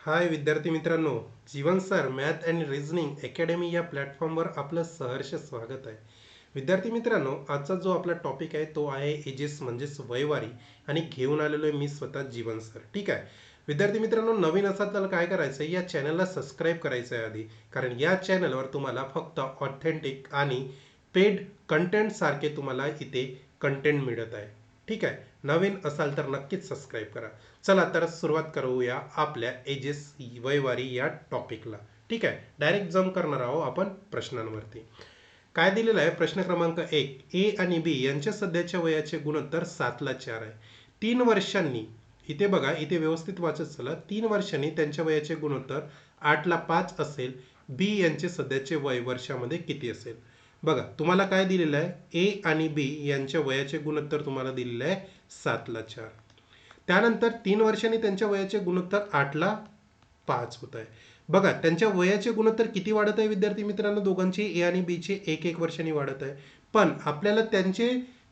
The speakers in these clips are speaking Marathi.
हाय विद्यार्थी मित्रांनो, Jeevan sir math and reasoning academy या प्लॅटफॉर्मवर आपलं सहर्ष स्वागत आहे. विद्यार्थी मित्रांनो, आजचा जो आपला टॉपिक आहे तो आहे एजेस म्हणजेच वयवारी आणि घेऊन आलेलो आहे मी स्वतः जीवन सर. ठीक आहे विद्यार्थी मित्रांनो, नवीन असाल तर काय करायचं आहे, या चॅनलला सबस्क्राईब करायचं आहे आधी, कारण या चॅनलवर तुम्हाला फक्त ऑथेंटिक आणि पेड कंटेंट सारखे तुम्हाला इथे कंटेंट मिळत आहे. ठीक आहे, नवीन असाल तर नक्कीच सबस्क्राईब करा. चला तर सुरुवात करूया आपल्या एजेस वयवारी या टॉपिकला. ठीक आहे, डायरेक्ट जम्प करणार आहोत आपण प्रश्नांवरती. काय दिलेलं आहे प्रश्न क्रमांक 1, ए आणि बी यांच्या सध्याच्या वयाचे गुणोत्तर 7:4 आहे. 3 वर्षांनी, इथे बघा, इथे व्यवस्थित वाचत चला, 3 वर्षांनी त्यांच्या वयाचे गुणोत्तर 8:5 असेल. बी यांचे सध्याचे वय वर्षामध्ये किती असेल? बघा, तुम्हाला काय दिलेलं आहे, ए आणि बी यांच्या वयाचे गुणोत्तर तुम्हाला दिलेलं आहे 7:4. त्यानंतर 3 वर्षांनी त्यांच्या वयाचे गुणोत्तर 8:5 होत आहे. बघा, त्यांच्या वयाचे गुणोत्तर किती वाढत आहे विद्यार्थी मित्रांनो? दोघांचे, ए आणि बी चे 1-1 वर्षांनी वाढत आहे. पण आपल्याला त्यांचे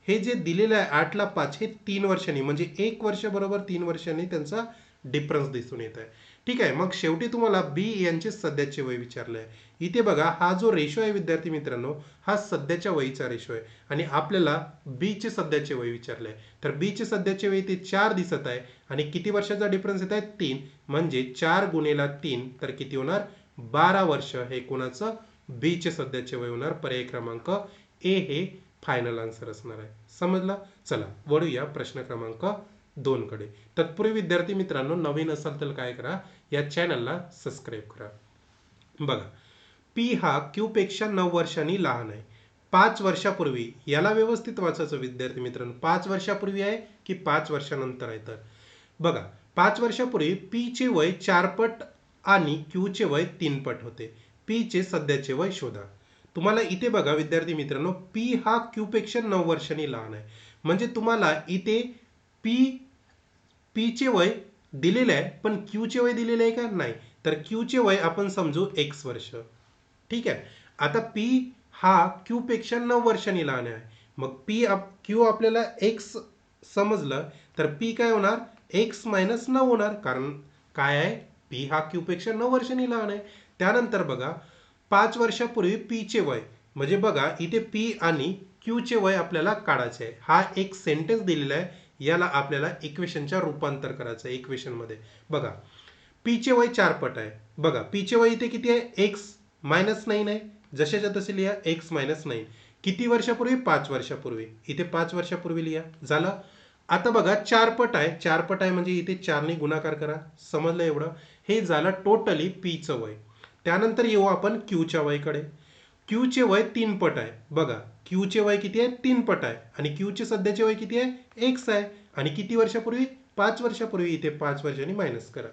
हे जे दिलेलं आहे 8:5 हे 3 वर्षांनी, म्हणजे 1 वर्ष बरोबर 3 वर्षांनी त्यांचा डिफरन्स दिसून येत आहे. ठीक आहे, मग शेवटी तुम्हाला बी यांचे सध्याचे वय विचारले आहे. इथे बघा, हा जो रेशो आहे विद्यार्थी मित्रांनो, हा सध्याच्या वयीचा रेशो आहे आणि आपल्याला बी चे सध्याचे वय विचारले आहे. तर बी चे सध्याचे वय ते 4 दिसत आहे आणि किती वर्षाचा डिफरन्स येत आहे? 3. म्हणजे 4 गुणिले 3 तर किती होणार? 12 वर्ष हे कोणाचं? बी चे सध्याचे वय होणार. पर्याय क्रमांक ए हे फायनल आन्सर असणार आहे. समजलं? चला वळूया प्रश्न क्रमांक 2 कडे. तत्पूर्वी विद्यार्थी मित्रांनो, नवीन असाल तर काय करा, या चॅनलला सबस्क्राईब करा. बघा, पी हा क्यू पेक्षा 9 वर्षांनी लहान आहे. 5 वर्षापूर्वी, याला व्यवस्थित वाचायचं विद्यार्थी मित्रांनो, 5 वर्षापूर्वी आहे की 5 वर्षानंतर आहे? तर बघा, 5 वर्षापूर्वी पी चे वय 4 पट आणि क्यू चे वय 3 पट होते. पी चे सध्याचे वय शोधा. तुम्हाला इथे बघा विद्यार्थी मित्रांनो, पी हा क्यू पेक्षा 9 वर्षांनी लहान आहे. म्हणजे तुम्हाला इथे पी पी चे वय दिलेले आहे, पण क्यू चे वय दिलेले आहे का? नाही. तर क्यू चे वय आपण समजू x वर्ष. ठीक आहे, आता पी हा क्यू पेक्षा 9 वर्षांनी लहान आहे. मग क्यू आपल्याला x समजलं, तर पी काय होणार? x - 9 होणार, कारण काय आहे, पी हा क्यू पेक्षा 9 वर्षांनी लहान आहे. त्यानंतर बघा, 5 वर्षापूर्वी पी चे वय, म्हणजे बघा इथे पी आणि क्यू चे वय आपल्याला काढायचे आहे. हा एक सेंटेन्स दिलेला आहे, याला आपल्याला इक्वेशनच्या रूपांतर करायचं आहे. इक्वेशन मध्ये बघा, पी चे वय 4 पट आहे. बघा, पी चे वय इथे किती आहे? x - 9 आहे. जशाच्या तसे लिहा, x - 9. किती वर्षापूर्वी? 5 वर्षापूर्वी. इथे 5 वर्षापूर्वी लिहा. झालं. आता बघा, 4 पट आहे. 4 पट आहे म्हणजे इथे 4 ने गुणाकार करा. समजलं एवढं? हे झालं टोटली पी चं वय. त्यानंतर येऊ आपण क्यू च्या वयकडे. क्यू चे वय 3 पट आहे. बघा, क्यू चे वय किती आहे? 3 पट आहे. आणि क्यू चे सध्याचे वय किती आहे? x आहे. आणि किती वर्षापूर्वी? 5 वर्षापूर्वी. इथे 5 वर्षांनी मायनस करा.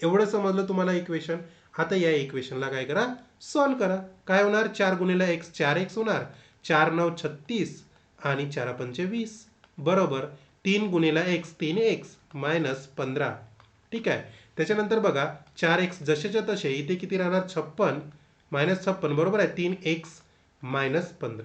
एवढं समजलं तुम्हाला इक्वेशन? आता या इक्वेशनला काय करा? सॉल्व करा. काय होणार? 4 गुणिले x 4x होणार. 4 9 36 आणि 4 पंचे 20 बरोबर 3 गुणिले x 3x -15. ठीक आहे, त्याच्यानंतर बघा, 4x जशाच्या तसे इथे किती राहणार? 56 -56 बरोबर आहे. 3x -15.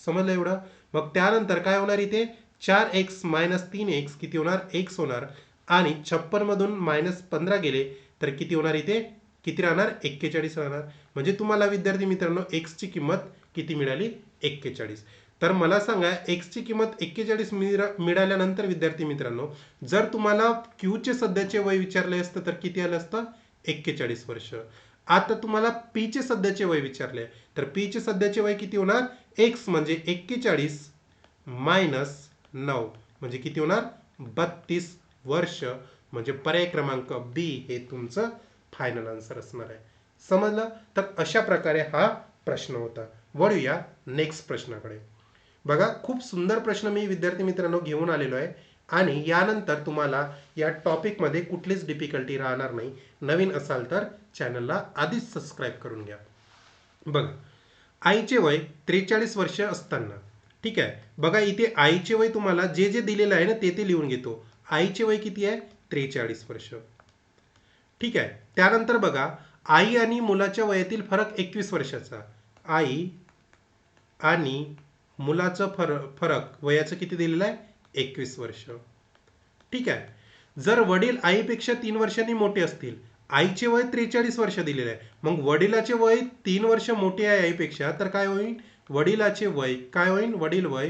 समजलं एवढं? मग त्यानंतर काय होणार? इथे 4x - 3x किती होणार? x होणार. आणि 56 मधून -15 गेले तर किती होणार? इथे किती राहणार? 41 राहणार. म्हणजे तुम्हाला विद्यार्थी मित्रांनो, x ची किंमत किती मिळाली? 41. तर मला सांगा, x ची किंमत 41 मिळाल्यानंतर विद्यार्थी मित्रांनो, जर तुम्हाला क्यू चे सध्याचे वय विचारले असतं तर किती आलं असतं? 41 वर्ष. आता तुम्हाला पी चे सध्याचे वय विचारले, तर पी चे सध्याचे वय किती होणार? x म्हणजे 41 - 9 म्हणजे किती होणार? 32 वर्ष. म्हणजे पर्याय क्रमांक बी हे तुमचं फायनल आन्सर असणार आहे. समजलं? तर अशा प्रकारे हा प्रश्न होता. वळूया नेक्स्ट प्रश्नाकडे. बघा, खूप सुंदर प्रश्न मी विद्यार्थी मित्रांनो घेऊन आलेलो आहे आणि यानंतर तुम्हाला या टॉपिकमध्ये कुठलीच डिफिकल्टी राहणार नाही. नवीन असाल तर चॅनलला आधीच सबस्क्राईब करून घ्या. बघा, आईचे वय 43 वर्ष असताना, ठीक आहे, बघा इथे आईचे वय तुम्हाला जे जे दिलेलं आहे ना ते लिहून घेतो. आईचे वय किती आहे? 43 वर्ष. ठीक आहे, त्यानंतर बघा, आई आणि मुलाच्या वयातील फरक 21 वर्षाचा. आई आणि मुलाचं फरक वयाचं किती दिलेलं आहे? 21 वर्ष. ठीक आहे, जर वडील आईपेक्षा 3 वर्षांनी मोठे असतील आईचे वय 43 वर्ष दिलेले आहे. मग वडिलाचे वय 3 वर्ष मोठे आहे आईपेक्षा, तर काय होईल? वडिलाचे वय काय होईल? वडील वय.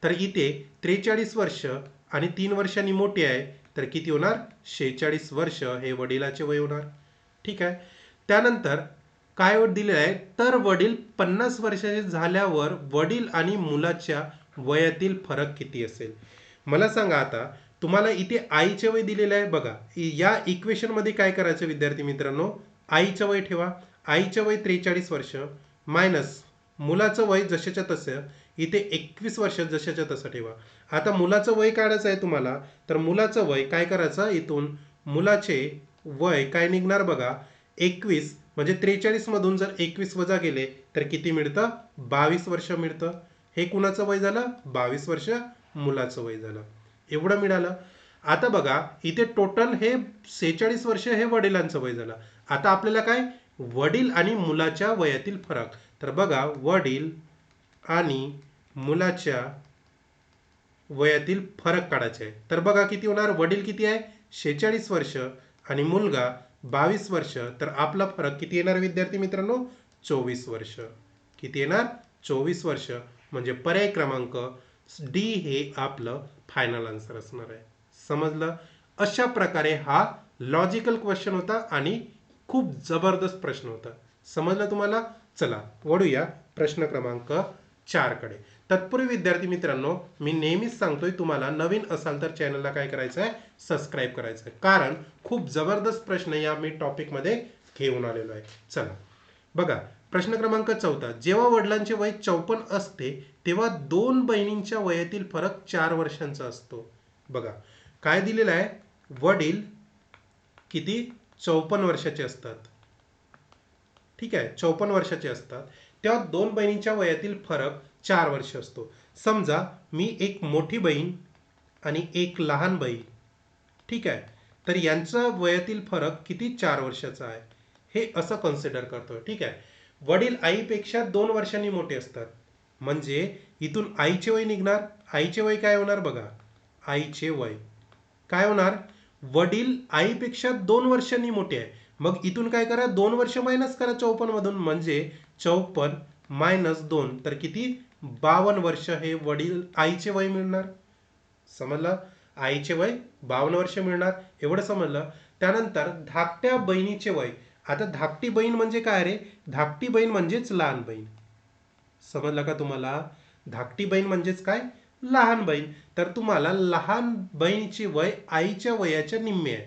तर इथे 43 वर्ष आणि 3 वर्षांनी मोठे आहे, तर किती होणार? 46 वर्ष हे वडिलाचे वय होणार. ठीक आहे. त्यानंतर काय दिलेलं आहे? तर वडील 50 वर्षाचे झाल्यावर वडील आणि मुलाच्या वयातील फरक किती असेल? मला सांगा आता, तुम्हाला इथे आईचे वय दिलेलं आहे बघा. या इक्वेशन मध्ये काय करायचं विद्यार्थी मित्रांनो? आईचं वय ठेवा. आईचं वय 43 वर्ष मायनस मुलाचं वय जशाच्या तसं इथे 21 वर्ष जशाच्या तसं ठेवा. आता मुलाचं वय काढायचं आहे तुम्हाला, तर मुलाचं वय काय करायचं? इथून मुलाचे वय काय निघणार बघा? 21 म्हणजे 43 मधून जर 21 वजा केले तर किती मिळतं? 22 वर्ष मिळतं. हे कुणाचं वय झालं? 22 वर्ष मुलाचं वय झालं. एवढं मिळालं. आता बघा इथे टोटल हे 46 वर्ष हे वडिलांचं वय झालं. आता आपल्याला काय? वडील आणि मुलाच्या वयातील फरक. तर बघा वडील आणि मुलाच्या वयातील फरक काढायचे आहे. तर बघा किती होणार? वडील किती आहे? 46 वर्ष आणि मुलगा 22 वर्ष. तर आपला फरक किती येणार विद्यार्थी मित्रांनो? 24 वर्ष. किती येणार? 24 वर्ष. म्हणजे पर्याय क्रमांक डी हे आपलं फायनल आन्सर असणार आहे. समजलं? अशा प्रकारे हा लॉजिकल क्वेश्चन होता आणि खूप जबरदस्त प्रश्न होता. समजलं तुम्हाला? चला वळूया प्रश्न क्रमांक 4 कडे. तत्पूर्वी विद्यार्थी मित्रांनो, मी नेहमीच सांगतोय तुम्हाला नवीन असाल तर चॅनलला काय करायचं आहे? सबस्क्राईब करायचं आहे. कारण खूप जबरदस्त प्रश्न या मी टॉपिक मध्ये घेऊन आलेलो आहे. चला बघा प्रश्न क्रमांक 4. जेव्हा वडिलांचे वय 54 असते तेव्हा दोन बहिणींच्या वयातील फरक 4 वर्षांचा असतो. बघा काय दिलेलं आहे? वडील किती? 54 वर्षाचे असतात. ठीक आहे, 54 वर्षाचे असतात. तेव्हा दोन बहिणींच्या वयातील फरक 4 वर्ष असतो. समजा मी एक मोठी बहीण आणि एक लहान बहीण, ठीक आहे, तर यांचा वयातील फरक किती? 4 वर्षाचा आहे. हे असं कन्सिडर करतो. ठीक आहे. वडील आईपेक्षा 2 वर्षांनी मोठे असतात. म्हणजे इथून आईचे वय निघणार. आईचे वय काय होणार बघा? आईचे वय काय होणार? वडील आईपेक्षा 2 वर्षांनी मोठे आहे. मग इथून काय करा? 2 वर्ष मायनस करा 54 मधून. म्हणजे 54 मायनस 2 तर किती? 52 वर्ष हे वडील आईचे वय मिळणार. समजलं? आईचे वय 52 वर्ष मिळणार. एवढं समजलं. त्यानंतर धाकट्या बहिणीचे वय. आता धाकटी बहीण म्हणजे काय रे? धाकटी बहीण म्हणजेच लहान बहीण. समजलं का तुम्हाला? धाकटी बहीण म्हणजेच काय? लहान बहीण. तर तुम्हाला लहान बहिणीचे वय आईच्या वयाच्या निम्मे आहे.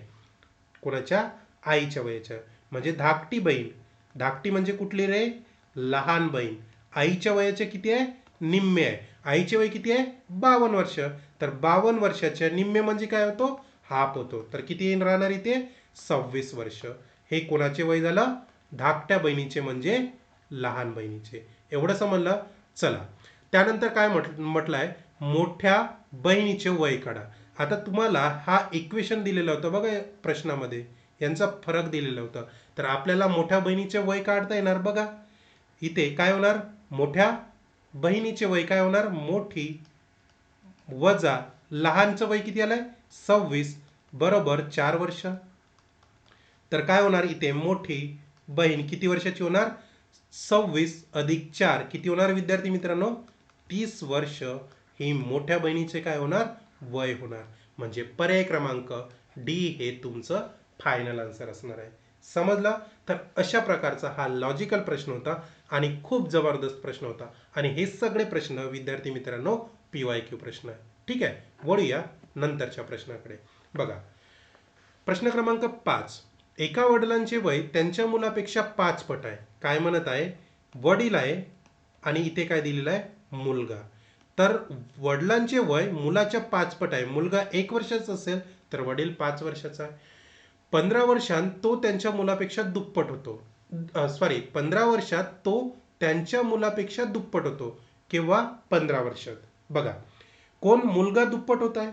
कोणाच्या? आईच्या वयाच्या. म्हणजे धाकटी बहीण. धाकटी म्हणजे कुठली रे? लहान बहीण. आईच्या वयाचे किती आहे? निम्मे आहे. आईचे वय किती आहे? 52 वर्ष. तर 52 वर्षाच्या निम्मे म्हणजे काय होतो? हाफ होतो. तर किती राहणार इथे? 26 वर्ष. हे कोणाचे वय झालं? धाकट्या बहिणीचे म्हणजे लहान बहिणीचे. एवढं समजलं? चला त्यानंतर काय म्हटलंय? मोठ्या बहिणीचे वय काढा. आता तुम्हाला हा इक्वेशन दिलेलं होतं बघा प्रश्नामध्ये, यांचा फरक दिलेला होता. तर आपल्याला मोठ्या बहिणीचे वय काढता येणार. बघा इथे काय होणार? मोठ्या बहिणीचे वय काय होणार? मोठी वजा लहानचं वय किती आलंय? 26 बरोबर 4 वर्ष. तर काय होणार इथे? मोठी बहीण किती वर्षाची होणार? 26 अधिक 4 किती होणार विद्यार्थी मित्रांनो? 30 वर्ष ही मोठ्या बहिणीचे काय होणार? वय होणार. म्हणजे पर्याय क्रमांक डी हे तुमचं फायनल आन्सर असणार आहे. समजलं? तर अशा प्रकारचा हा लॉजिकल प्रश्न होता आणि खूप जबरदस्त प्रश्न होता. आणि हे सगळे प्रश्न विद्यार्थी मित्रांनो PYQ प्रश्न आहे. ठीक आहे. वळूया नंतरच्या प्रश्नाकडे. बघा प्रश्न क्रमांक 5. एका वडिलांचे वय त्यांच्या मुलापेक्षा 5 पट आहे. काय म्हणत आहे? वडील आहे आणि इथे काय दिलेलं आहे? मुलगा. तर वडिलांचे वय मुलाच्या 5 पट आहे. मुलगा 1 वर्षाचा असेल तर वडील 5 वर्षाचा आहे. 15 वर्षांत तो त्यांच्या मुलापेक्षा दुप्पट होतो. 15 वर्षात तो त्यांच्या मुलापेक्षा दुप्पट होतो. किंवा 15 वर्षात. बघा कोण? मुलगा दुप्पट होत आहे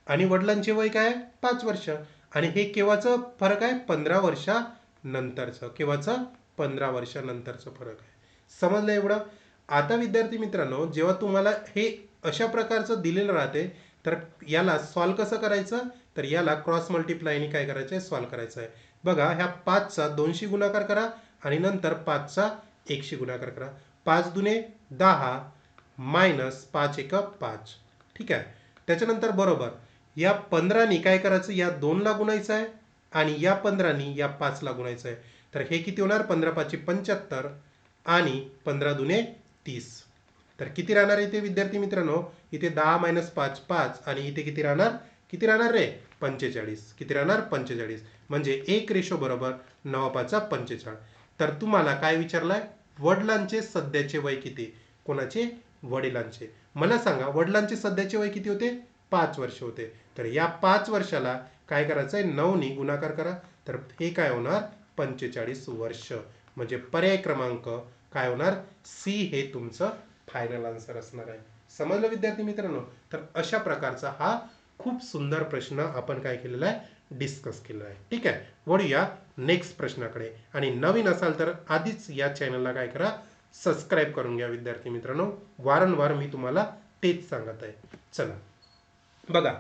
आणि वडिलांचे वय काय आहे? 5 वर्ष. आणि हे केव्हाचं फरक आहे? 15 वर्षानंतरचं. केव्हाचं? 15 वर्षानंतरचं फरक आहे. समजलं एवढं? आता विद्यार्थी मित्रांनो, जेव्हा तुम्हाला हे अशा प्रकारचं दिलेलं राहते तर याला सॉल्व कसं करायचं? तर याला क्रॉस मल्टिप्लायने काय करायचं आहे? सॉल्व करायचं आहे. बघा ह्या 5चा 2शी गुणाकार करा आणि नंतर 5चा 1शी गुणाकार करा. 5 दुने 10 मायनस 5 एक 5. ठीक आहे. त्याच्यानंतर बरोबर या 15नी काय करायचं, या 2ला गुणायचं आहे आणि या 15नी या 5ला गुणायचं आहे. तर हे किती होणार, 15 5 75 आणि 15 दुने 30. तर किती राहणार इथे विद्यार्थी मित्रांनो, इथे 10 मायनस 5 5 आणि इथे किती राहणार रे 45. किती राहणार 45. म्हणजे 1 बरोबर 9 5 45. तर तुम्हाला काय विचारलंय, वडिलांचे सध्याचे वय किती. कोणाचे, वडिलांचे. मला सांगा वडिलांचे सध्याचे वय किती होते, 5 वर्ष होते. तर या 5 वर्षाला काय करायचंय, 9नी गुणाकार करा. तर हे काय होणार 45 वर्ष. म्हणजे पर्याय क्रमांक काय होणार, सी हे तुमचं फायनल आन्सर असणार आहे. समजलं विद्यार्थी मित्रांनो. तर अशा प्रकारचा हा खूप सुंदर प्रश्न आपण काय केलेला आहे, डिस्कस केलेला आहे. ठीक आहे. वळूया नेक्स्ट प्रश्नाकडे. आणि नवीन असाल तर आधीच या चॅनलला काय करा, सबस्क्राईब करून घ्या विद्यार्थी मित्रांनो. वारंवार मी तुम्हाला तेच सांगत आहे. चला बघा,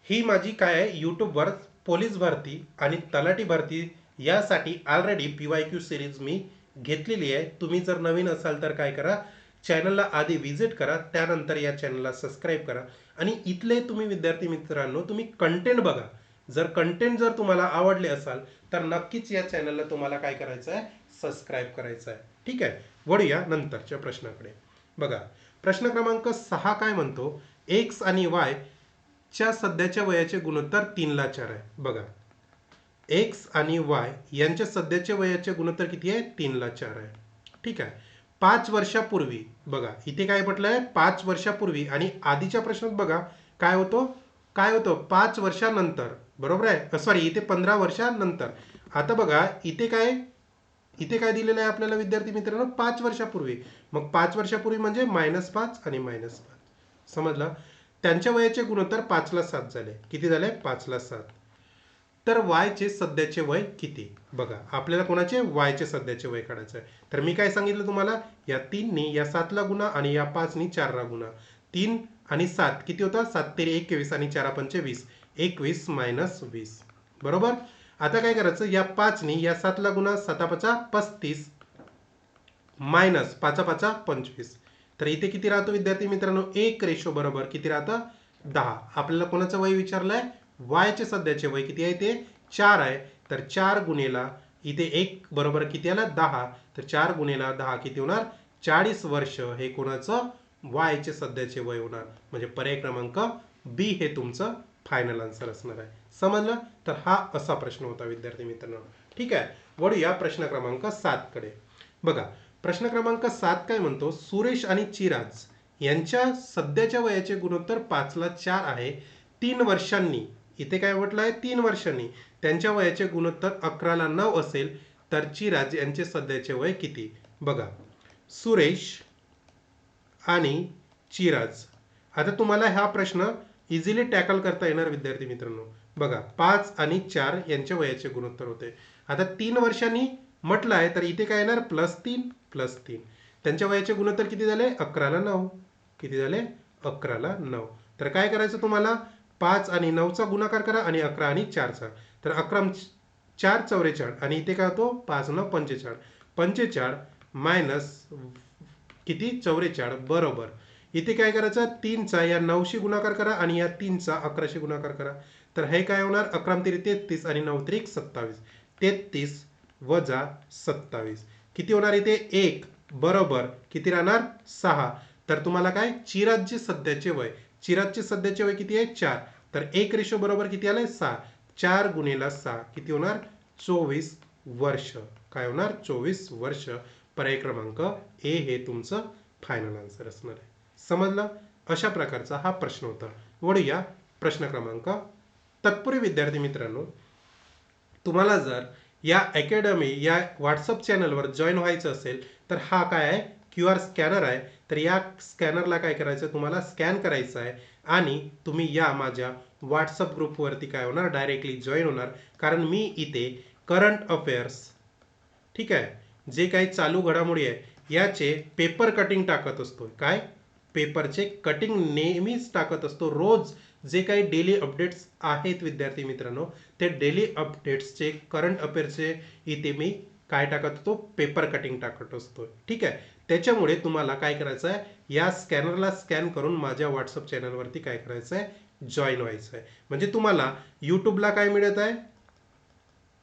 ही माझी काय आहे, यूट्यूबवर पोलीस भरती आणि तलाठी भरती यासाठी ऑलरेडी PYQ सिरीज मी घेतलेली आहे. तुम्ही जर नवीन असाल तर काय करा, चॅनलला आधी व्हिजिट करा, त्यानंतर या चॅनलला सबस्क्राईब करा. आणि इथले तुम्ही विद्यार्थी मित्रांनो तुम्ही कंटेंट बघा. जर कंटेंट जर तुम्हाला आवडले असाल तर नक्कीच या चॅनलला तुम्हाला काय करायचं आहे, सबस्क्राईब करायचं आहे. ठीक आहे. वळूया नंतरच्या प्रश्नाकडे. बघा प्रश्न क्रमांक 6 काय म्हणतो, एक्स आणि वाय च्या सध्याच्या वयाचे गुणोत्तर 3/4 आहे. बघा एक्स आणि वाय यांच्या सध्याच्या वयाचे गुणोत्तर किती आहे, 3/4 आहे. ठीक आहे. 5 वर्षापूर्वी, बघा इथे काय म्हटलंय 5 वर्षापूर्वी, आणि आधीच्या प्रश्नात बघा काय होतं 5 वर्षानंतर. बरोबर आहे, सॉरी इथे 15 वर्षानंतर. आता बघा इथे काय दिलेलं आहे आपल्याला विद्यार्थी मित्रांनो, 5 वर्षापूर्वी. मग 5 वर्षापूर्वी म्हणजे -5 आणि -5. समजलं. त्यांच्या वयाचे गुणोत्तर 5ला 7 झाले. किती झाले, 5ला 7. तर वायचे सध्याचे वय किती. बघा आपल्याला कोणाचे, वायचे सध्याचे वय काढायचं आहे. तर मी काय सांगितलं तुम्हाला, या 3नी या 7ला गुणा आणि या 5नी 4ला गुणा. 3 आणि 7 किती होतं, 7 तेरी 21 आणि 4 पंचे 20. 21 मायनस 20. बरोबर. आता काय करायचं, या 5नी या 7ला गुणा, 7 5 35 मायनस 5 5 25. तर इथे किती राहतो विद्यार्थी मित्रांनो, 1 बरोबर किती राहतं, 10. आपल्याला कोणाचं वय विचारलंय, वायचे सध्याचे वय किती आहे, ते 4 आहे. तर 4 गुणेला इथे 1 बरोबर किती आला, 10. तर 4 गुणेला 10 किती होणार, 40 वर्ष हे कोणाचं, वायचे सध्याचे वय होणार. म्हणजे पर्याय क्रमांक बी हे तुमचं फायनल आन्सर असणार आहे. समजलं. तर हा असा प्रश्न होता विद्यार्थी मित्रांनो. ठीक आहे. वळूया प्रश्न क्रमांक 7 कडे. बघा प्रश्न क्रमांक 7 काय म्हणतो, सुरेश आणि चिराज यांच्या सध्याच्या वयाचे गुणोत्तर 5ला 4 आहे. 3 वर्षांनी, इथे काय म्हटलं आहे, 3 वर्षांनी त्यांच्या वयाचे गुणोत्तर 11ला 9 असेल तर चिराज यांचे सध्याचे वय किती. बघा सुरेश आणि चिराज. आता तुम्हाला हा प्रश्न इझिली टॅकल करता येणार विद्यार्थी मित्रांनो. बघा 5 आणि 4 यांच्या वयाचे गुणोत्तर होते. आता 3 वर्षांनी म्हटलं आहे तर इथे काय येणार, +3. त्यांच्या वयाचे गुणोत्तर किती झाले, 11ला 9. किती झाले, 11ला 9. तर काय करायचं तुम्हाला, 5 आणि 9चा गुणाकार करा आणि 11 आणि 4चा. तर 11 4 44 आणि इथे काय होतो, 5 9 45. 45 मायनस किती, 44 बरोबर. इथे काय करायचं, 3चा या 9शी गुणाकार करा आणि या 3चा 11शी गुणाकार करा. तर हे काय होणार, 11 3 33 आणि 9 3 27. 33 वजा 27 किती होणार, इथे 1 बरोबर किती राहणार, 6. तर तुम्हाला काय, चिराजचे सध्याचे वय, चिराजचे सध्याचे वय किती आहे, 4. तर 1 बरोबर किती आलंय, 6. 4 गुणेला 6 किती होणार, 24 वर्ष. काय होणार, 24 वर्ष. पर्याय क्रमांक ए हे तुमचं फायनल आन्सर असणार आहे. समजलं. अशा प्रकारचा हा प्रश्न होता. वळूया प्रश्न क्रमांक. तत्पूर्वी विद्यार्थी मित्रांनो, तुम्हाला जर या अकॅडमी या व्हॉट्सअप चॅनलवर जॉईन व्हायचं असेल तर हा काय आहे, QR स्कॅनर आहे. तर या स्कॅनरला काय करायचं, तुम्हाला स्कॅन करायचं आहे आणि तुम्ही या माझ्या व्हॉट्सअप ग्रुपवरती काय होणार, डायरेक्टली जॉईन होणार. कारण मी इथे करंट अफेअर्स, ठीक आहे, जे काही चालू घडामोडी आहे याचे पेपर कटिंग टाकत असतो. काय, पेपरचे कटिंग नेहमीच टाकत असतो. रोज जे काही डेली अपडेट्स आहेत विद्यार्थी मित्रांनो, ते डेली अपडेट्सचे करंट अफेअर्सचे इथे मी काय टाकत असतो, पेपर कटिंग टाकत असतो. ठीक आहे. त्याच्यामुळे तुम्हाला काय करायचं आहे, या स्कॅनरला स्कॅन करून माझ्या व्हॉट्सअप चॅनलवरती काय करायचं आहे, जॉईन व्हायचं आहे. म्हणजे तुम्हाला यूट्यूबला काय मिळत आहे,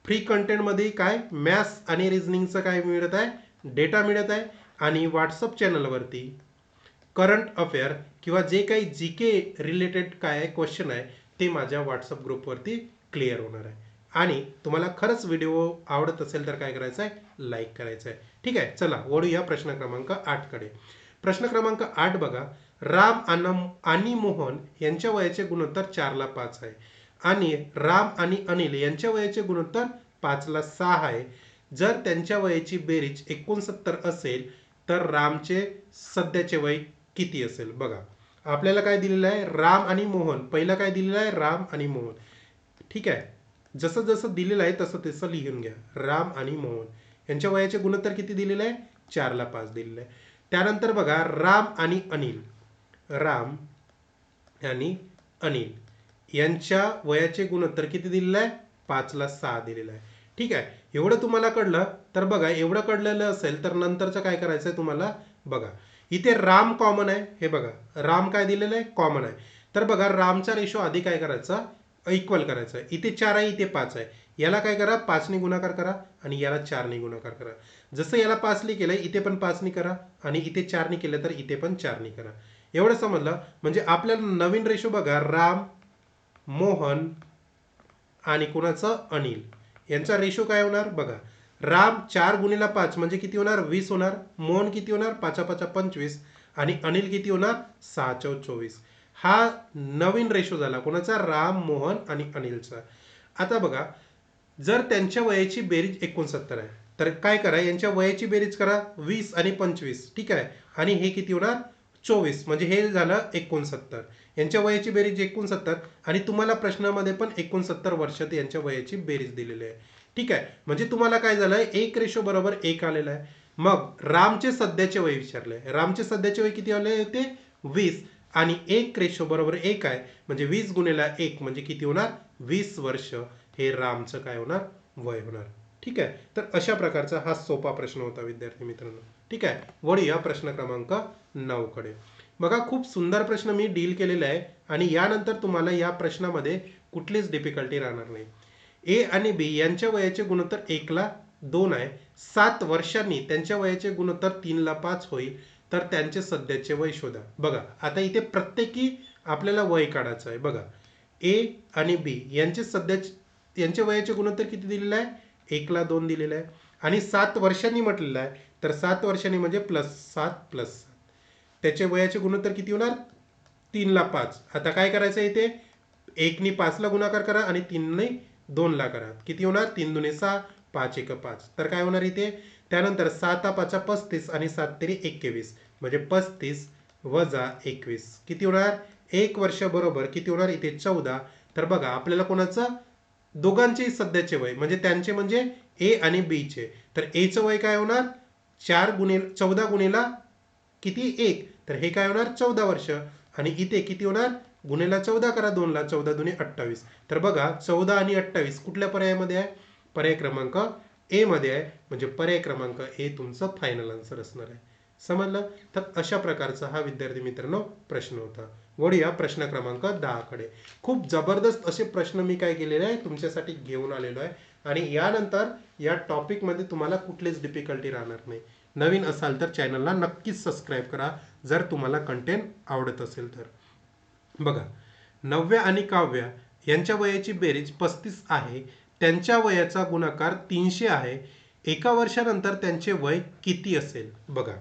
फ्री कंटेंटमध्ये काय मॅथ्स आणि रिझनिंगचं काय मिळत आहे, डेटा मिळत आहे. आणि व्हॉट्सअप चॅनलवरती करंट अफेअर किंवा जे काही जी के रिलेटेड काय आहे क्वेश्चन आहे ते माझ्या व्हॉट्सअप ग्रुपवरती क्लिअर होणार आहे. आणि तुम्हाला खरंच व्हिडिओ आवडत असेल तर काय करायचं आहे, लाईक करायचं आहे. ठीक आहे. चला वळूया प्रश्न क्रमांक 8 कडे. प्रश्न क्रमांक 8 बघा. राम आणि मोहन यांच्या वयाचे गुणोत्तर 4:5 आहे आणि राम आणि अनिल यांच्या वयाचे गुणोत्तर 5:6 आहे. जर त्यांच्या वयाची बेरीज 69 असेल तर रामचे सध्याचे वय किती असेल. बघा आपल्याला काय दिलेलं आहे, राम आणि मोहन. पहिला काय दिलेलं आहे, राम आणि मोहन. ठीक आहे. जसं जसं दिलेलं आहे तसं तसं लिहून घ्या. राम आणि मोहन यांच्या वयाचे गुणोत्तर किती दिलेलं आहे, 4:5 दिलेलं आहे. त्यानंतर बघा राम आणि अनिल. राम आणि अनिल यांच्या वयाचे गुणोत्तर किती दिलेलं आहे, 5:6 दिलेलं आहे. ठीक आहे. एवढं तुम्हाला कळलं तर बघा, एवढं कळलेलं असेल तर नंतरचं काय करायचं आहे तुम्हाला. बघा इथे राम कॉमन आहे. हे बघा राम काय दिलेलं आहे, कॉमन आहे. तर बघा रामचा रेशो आधी काय करायचा, इक्वल करायचा. इथे 4 आहे, इथे 5 आहे. याला काय करा, 5 गुणाकार करा आणि याला 4 गुणाकार करा. जसं याला 5 केलंय इथे पण 5 करा आणि इथे 4 केलं तर इथे पण 4 करा. एवढं समजलं. म्हणजे आपल्याला नवीन रेशो बघा, राम, मोहन आणि कुणाचं, अनिल यांचा रेशो काय होणार बघा. राम 4 × 5 म्हणजे किती होणार, 20 होणार. मोहन किती होणार, 5×5 25 आणि अनिल किती होणार, 6×4 24. हा नवीन रेशो झाला कोणाचा, राम, मोहन आणि अनिलचा. आता बघा जर त्यांच्या वयाची बेरीज 69 आहे तर काय करा, यांच्या वयाची बेरीज करा, 20 आणि 25. ठीक आहे. आणि हे किती होणार, 24. म्हणजे हे झालं 69. यांच्या वयाची बेरीज 69 आणि तुम्हाला प्रश्नामध्ये पण 69 वर्षात यांच्या वयाची बेरीज दिलेली आहे. ठीक आहे. म्हणजे तुम्हाला काय झालंय, 1:1 आलेला आहे. मग रामचे सध्याचे वय विचारले. रामचे सध्याचे वय किती आले होते, 20 आणि 1:1 आहे. म्हणजे 20 × 1 म्हणजे किती होणार, 20 वर्ष हे रामचं काय होणार, वय होणार. ठीक आहे. तर अशा प्रकारचा हा सोपा प्रश्न होता विद्यार्थी मित्रांनो. ठीक आहे. वळूया प्रश्न क्रमांक 9 कडे. बघा खूप सुंदर प्रश्न मी डील केलेला आहे आणि यानंतर तुम्हाला या प्रश्नामध्ये कुठलीच डिफिकल्टी राहणार नाही. ए आणि बी यांच्या वयाचे गुणोत्तर 1:2 आहे. 7 वर्षांनी त्यांच्या वयाचे गुणोत्तर 3:5 होईल तर त्यांचे सध्याचे वय शोधा. बघा आता इथे प्रत्येकी आपल्याला वय काढायचं आहे. बघा ए आणि बी यांचे वयाचे गुणोत्तर किती दिलेलं आहे, 1:2 दिलेलं आहे आणि 7 वर्षांनी म्हटलेलं आहे. तर 7 वर्षांनी म्हणजे +7 + 7 त्याचे वयाचे गुणोत्तर किती होणार, 3:5. आता काय करायचं इथे, 1 5 गुणाकार करा आणि 3 2 करा. किती होणार, 3 2 6 5 1 5. तर काय होणार इथे. त्यानंतर 7 5 35 आणि 7 3 21 म्हणजे 35 - 21 किती होणार, 1 वर्ष बरोबर किती होणार इथे 14. तर बघा आपल्याला कोणाचं, दोघांचे सध्याचे वय म्हणजे त्यांचे म्हणजे ए आणि बी चे. तर ए चं वय काय होणार, 14 गुणिला किती 1, तर हे काय होणार 14 वर्ष. आणि इथे किती होणार, गुणिला 14 करा 2 ला, 14 2 28. तर बघा 14 आणि 28 कुठल्या पर्यायामध्ये आहे, पर्याय क्रमांक ए मध्ये आहे. म्हणजे पर्याय क्रमांक ए तुमचं फायनल आन्सर असणार आहे. समजलं. तर अशा प्रकारचा हा विद्यार्थी मित्रांनो प्रश्न होता. वळूया प्रश्न क्रमांक 10 कडे. खूप जबरदस्त असे प्रश्न मी काय केलेले आहे तुमच्यासाठी घेऊन आलेलो आहे आणि यानंतर या टॉपिक मध्ये तुम्हाला कुठलीच डिफिकल्टी राहणार नाही. नवीन असाल तर चॅनलला नक्कीच सबस्क्राईब करा जर तुम्हाला कंटेंट आवडत असेल तर. बघा नव्या आणि काव्या यांच्या वयाची बेरीज 35 आहे. त्यांच्या वयाचा गुणाकार 300 आहे. एका वर्षानंतर त्यांचे वय किती असेल. बघा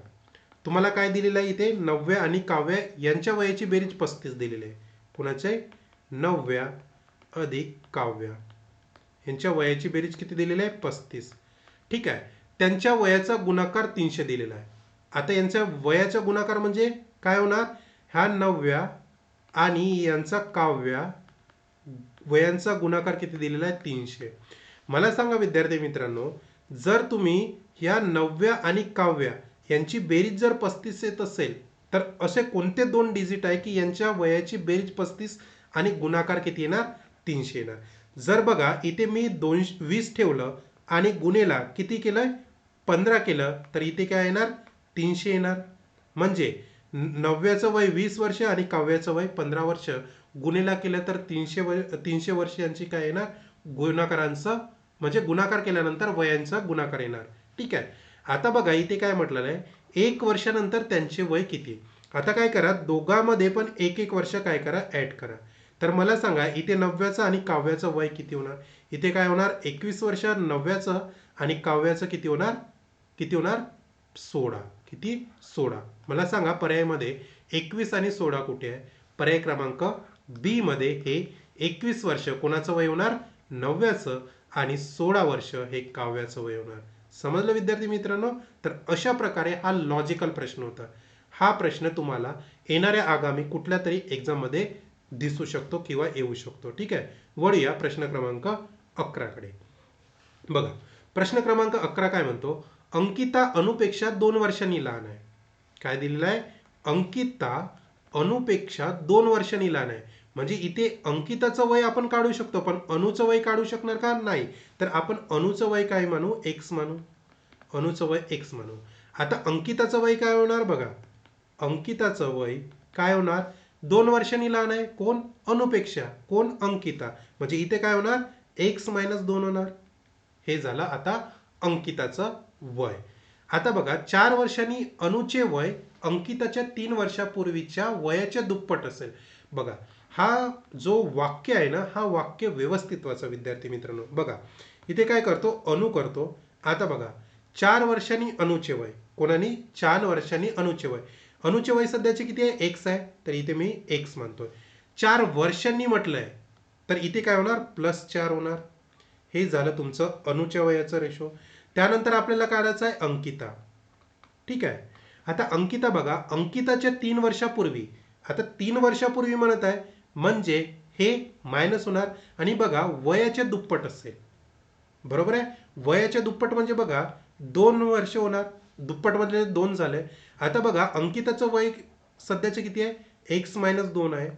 तुम्हाला काय दिलेलं आहे इथे, नव्या आणि काव्या यांच्या वयाची बेरीज 35 दिलेली आहे. कुणाचे, नव्या अधिक काव्या यांच्या वयाची बेरीज किती दिलेली आहे, 35. ठीक आहे. त्यांच्या वयाचा गुणाकार 300 दिलेला आहे. आता यांच्या वयाचा गुणाकार म्हणजे काय होणार, ह्या नव्या आणि यांचा काव्या वयांचा गुणाकार किती दिलेला आहे, 300. मला सांगा विद्यार्थी मित्रांनो, जर तुम्ही ह्या नव्या आणि काव्या यांची बेरीज जर 35 येत असेल तर असे कोणते 2 डिजिट आहे की यांच्या वयाची बेरीज 35 आणि गुणाकार किती येणार 300 येणार. जर बघा इथे मी 20 ठेवलं आणि गुणेला किती केलं 15 केलं तर इथे काय येणार 300 येणार. म्हणजे नवव्याचं वय 20 वर्ष आणि काव्याचं वय 15 वर्ष गुणेला केलं तर 300 वर्ष यांची काय येणार गुणाकारांचं म्हणजे गुणाकार केल्यानंतर वयांचा गुणाकार येणार. ठीक आहे. आता बघा इथे काय म्हटलेलं आहे 1 वर्षानंतर त्यांचे वय किती. आता काय करा दोघांमध्ये पण 1 वर्ष काय करा ऍड करा. तर मला सांगा इथे नवव्याचं आणि काव्याचं वय किती होणार. इथे काय होणार 21 वर्ष नवव्याचं आणि काव्याचं किती होणार 16. किती 16. मला सांगा पर्यायामध्ये 21 आणि 16 कुठे आहे. पर्याय क्रमांक बी मध्ये हे 21 वर्ष कोणाचं वय होणार नवव्याचं आणि 16 वर्ष हे काव्याचं वय होणार. समजलं विद्यार्थी मित्रांनो. तर अशा प्रकारे हा लॉजिकल प्रश्न होता. हा प्रश्न तुम्हाला येणाऱ्या आगामी कुठल्या तरी एक्झाम मध्ये दिसू शकतो किंवा येऊ शकतो. ठीक आहे. वळूया प्रश्न क्रमांक 11 कडे. बघा प्रश्न क्रमांक 11 काय म्हणतो अंकिता अनुपेक्षा 2 वर्षांनी लहान आहे. काय दिलेलं आहे अंकिता अनुपेक्षा 2 वर्षांनी लहान आहे. म्हणजे इथे अंकिताचं वय आपण काढू शकतो पण अनुचं वय काढू शकणार का नाही. तर आपण अनुचं वय काय मानू एक्स मानू. अनुचं वय एक्स मानू. आता अंकिताचं वय काय होणार बघा अंकिताचं वय काय होणार 2 वर्षांनी लहान आहे. कोण अनुपेक्षा कोण अंकिता. म्हणजे इथे काय होणार एक्स मायनस 2 होणार. हे झालं आता अंकिताचं वय. आता बघा 4 वर्षांनी अनुचे वय अंकिताच्या 3 वर्षापूर्वीच्या वयाच्या दुप्पट असेल. बघा हा जो वाक्य आहे ना हा वाक्य व्यवस्थित वाचा विद्यार्थी मित्रांनो. बघा इथे काय करतो अनु करतो. आता बघा 4 वर्षांनी अनुचे वय कोणानी 4 वर्षांनी अनुचे वय. अनुचे वय सध्याचे किती आहे एक्स आहे तर इथे मी एक्स मानतोय. 4 वर्षांनी म्हटलंय तर इथे काय होणार +4 होणार. हे झालं तुमचं अनुच्या वयाचं रेशो. त्यानंतर आपल्याला काढायचं आहे अंकिता. ठीक आहे. आता अंकिता बघा अंकिताच्या 3 वर्षापूर्वी आता 3 वर्षापूर्वी म्हणत आहे म्हणजे हे मायनस होणार आणि बघा वयाच्या दुप्पट असेल. बरोबर आहे. वयाच्या दुप्पट म्हणजे बघा 2 वर्ष होणार. दुप्पट म्हणजे 2 झाले. आता बघा अंकिताचं वय सध्याचे किती आहे एक्स मायनस 2 आहे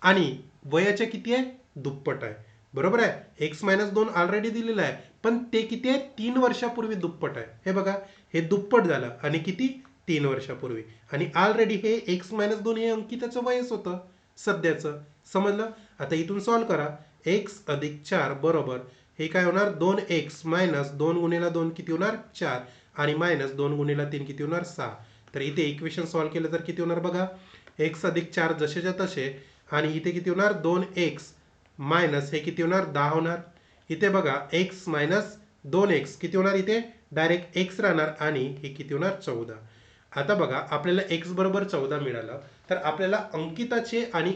आणि वयाचे किती आहे दुप्पट आहे. बरोबर आहे. एक्स मायनस 2 ऑलरेडी दिलेलं आहे पण ते किती आहे 3 वर्षापूर्वी दुप्पट आहे. हे बघा हे दुप्पट झालं आणि किती 3 वर्षापूर्वी आणि ऑलरेडी हे एक्स मायनस 2 हे अंकिताचं वयच होतं सध्याचं. समजलं. आता इथून सॉल्व्ह करा एक्स अधिक 4 बरोबर हे काय होणार 2x मायनस 2 गुणिला 2 किती होणार 4 आणि मायनस 2 गुणिला 3 किती होणार 6. तर इथे इक्वेशन सॉल्व्ह केलं तर किती होणार बघा x अधिक 4 जसेच्या तसे आणि इथे किती होणार 2x मायनस हे किती होणार 10 होणार. इथे बघा x मायनस 2x किती होणार इथे डायरेक्ट x राहणार आणि हे किती होणार 14. आता बघा आपल्याला x बरोबर 14 मिळालं तर आपल्याला अंकिताचे आणि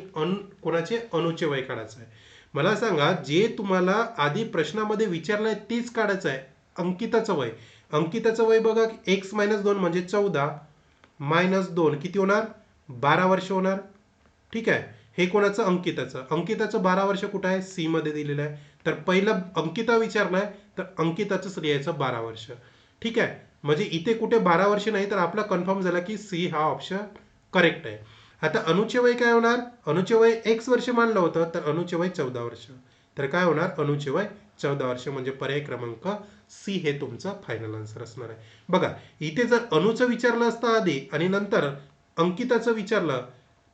कोणाचे अनुचे वय काढायचं आहे. मला सांगा जे तुम्हाला आधी प्रश्नामध्ये विचारलं आहे तेच काढायचं आहे अंकिताचं वय. अंकिताचं वय बघा x मायनस 2 म्हणजे 14 मायनस 2 किती होणार 12 वर्ष होणार. ठीक आहे. हे कोणाचं अंकिताचं 12 वर्ष कुठं आहे सी मध्ये दिलेलं आहे. तर पहिलं अंकिता विचारलाय तर अंकिताचं लिहायचं 12 वर्ष. ठीक आहे. म्हणजे इथे कुठे 12 वर्ष नाही तर आपला कन्फर्म झाला की सी हा ऑप्शन करेक्ट आहे. आता अनुचे वय काय होणार अनुचे वय x वर्ष मानलं होतं तर अनुचे वय 14 वर्ष. तर काय होणार अनुचे वय 14 वर्ष म्हणजे पर्याय क्रमांक सी हे तुमचं फायनल आन्सर असणार आहे. बघा इथे जर अनुचं विचारलं असतं आधी आणि नंतर अंकिताचं विचारलं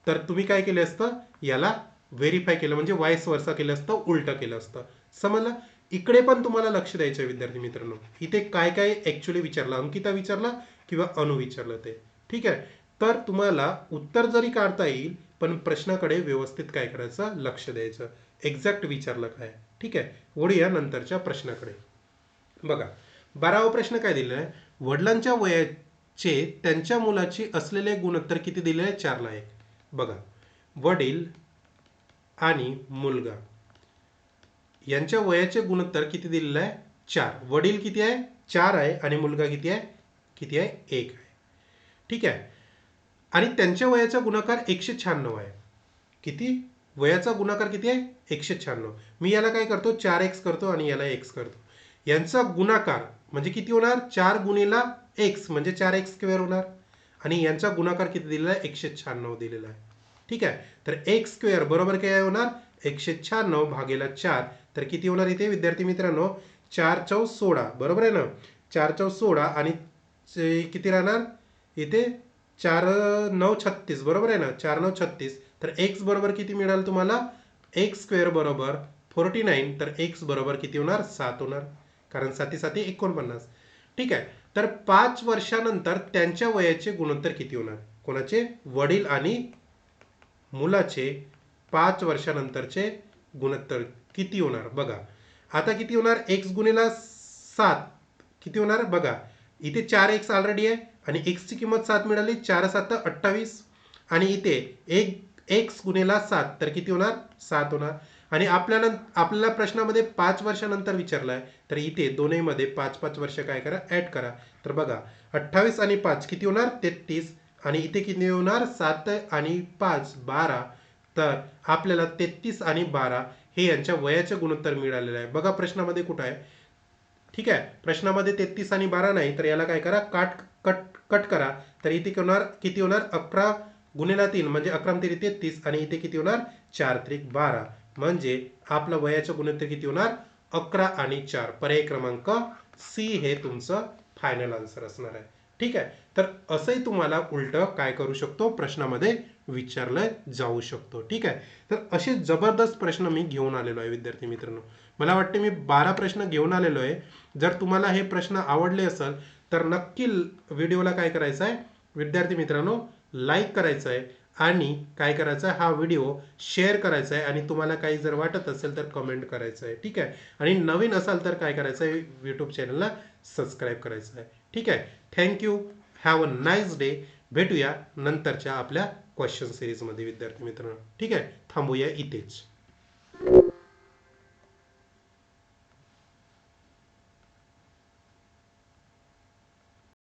तर तुम्ही काय केलं असतं याला व्हेरीफाय केलं म्हणजे वाईस वर्सा केलं असतं उलटं केलं असतं. समजलं. इकडे पण तुम्हाला लक्ष द्यायचं विद्यार्थी मित्रांनो. इथे काय काय ऍक्च्युअली विचारलं अंकिता विचारला किंवा अनु विचारलं ते. ठीक आहे. तर तुम्हाला उत्तर जरी काढता येईल पण प्रश्नाकडे व्यवस्थित काय करायचं लक्ष द्यायचं एक्झॅक्ट विचारलं काय. ठीक आहे. वळूया नंतरच्या प्रश्नाकडे. बघा 12वा प्रश्न काय दिलेला आहे वडिलांच्या वयाचे त्यांच्या मुलाची असलेले गुणोत्तर किती दिलेले आहे 4 ला 1. बघा वडील आणि मुलगा यांच्या वयाचे गुणोत्तर किती दिलेलं आहे 4. वडील किती आहे 4 आहे आणि मुलगा किती आहे 1 आहे. ठीक आहे. आणि त्यांच्या वयाचा गुणाकार 196 आहे. किती वयाचा गुणाकार किती आहे 196. मी याला काय करतो 4x करतो आणि याला x करतो. यांचा गुणाकार म्हणजे किती होणार 4 गुणिला x म्हणजे 4x स्क्वेअर होणार आणि यांचा गुणाकार किती दिलेला आहे 196 दिलेला आहे. ठीक आहे, तर एक्स स्क्वेअर बरोबर काय होणार 196 भागेला 4. तर किती होणार इथे विद्यार्थी मित्रांनो 4 चौ 16 बरोबर आहे ना. 4 चौ 16 आणि किती राहणार इथे 4 9 36 बरोबर आहे ना. 4 9 36. तर एक्स बरोबर किती मिळाल तुम्हाला एक्स स्क्वेअर बरोबर 49. तर एक्स बरोबर किती होणार 7 होणार, कारण 7 7 49. ठीक आहे, तर 5 वर्षानंतर त्यांच्या वयाचे गुणोत्तर किती होणार, कोणाचे वडील आणि मुलाचे 5 वर्षानंतरचे गुणोत्तर किती होणार बघा. आता किती होणार एक्स गुणिला 7 किती होणार बघा. इथे 4x ऑलरेडी आहे आणि x ची किंमत 7 मिळाली, 4 7 28. आणि इथे एक्स गुणिला 7 तर किती होणार 7 होणार. आणि आपल्याला प्रश्नामध्ये 5 वर्षानंतर विचारलाय, तर इथे दोन्हीमध्ये 5 5 वर्ष काय करा ऍड करा. तर बघा 28 आणि 5 किती होणार 33. आणि इथे किती होणार 7 आणि 5 12. तर आपल्याला 33 आणि 12 हे यांच्या वयाचे गुणोत्तर मिळालेलं आहे. बघा प्रश्नामध्ये कुठं आहे. ठीक आहे, प्रश्नामध्ये 33 आणि 12 नाही, तर याला काय करा कट करा. तर इथे किती होणार 11 गुणिला 3 म्हणजे 11 3 33. आणि इथे किती होणार 4 3 12. म्हणजे आपलं वयाचं गुणोत्तर किती होणार 11 आणि 4. पर्याय क्रमांक सी हे तुमचं फायनल आन्सर असणार आहे. ठीक आहे, तर असंही तुम्हाला उलट काय करू शकतो प्रश्नामध्ये विचारलं जाऊ शकतो. ठीक आहे, तर असे जबरदस्त प्रश्न मी घेऊन आलेलो आहे विद्यार्थी मित्रांनो. मला वाटते मी 12 प्रश्न घेऊन आलेलो आहे. जर तुम्हाला हे प्रश्न आवडले असेल तर नक्की व्हिडिओला काय करायचं आहे विद्यार्थी मित्रांनो लाईक करायचं आहे आणि काय करायचं आहे हा व्हिडिओ शेअर करायचा आहे. आणि तुम्हाला काही जर वाटत असेल तर कमेंट करायचं आहे. ठीक आहे, आणि नवीन असाल तर काय करायचं आहे यूट्यूब चॅनलला सबस्क्राईब करायचं आहे. ठीक आहे, thank you, have a nice day. भेटूया नंतरच्या आपल्या क्वेश्चन सिरीजमध्ये विद्यार्थी मित्रांनो. ठीक आहे, थांबूया इथेच.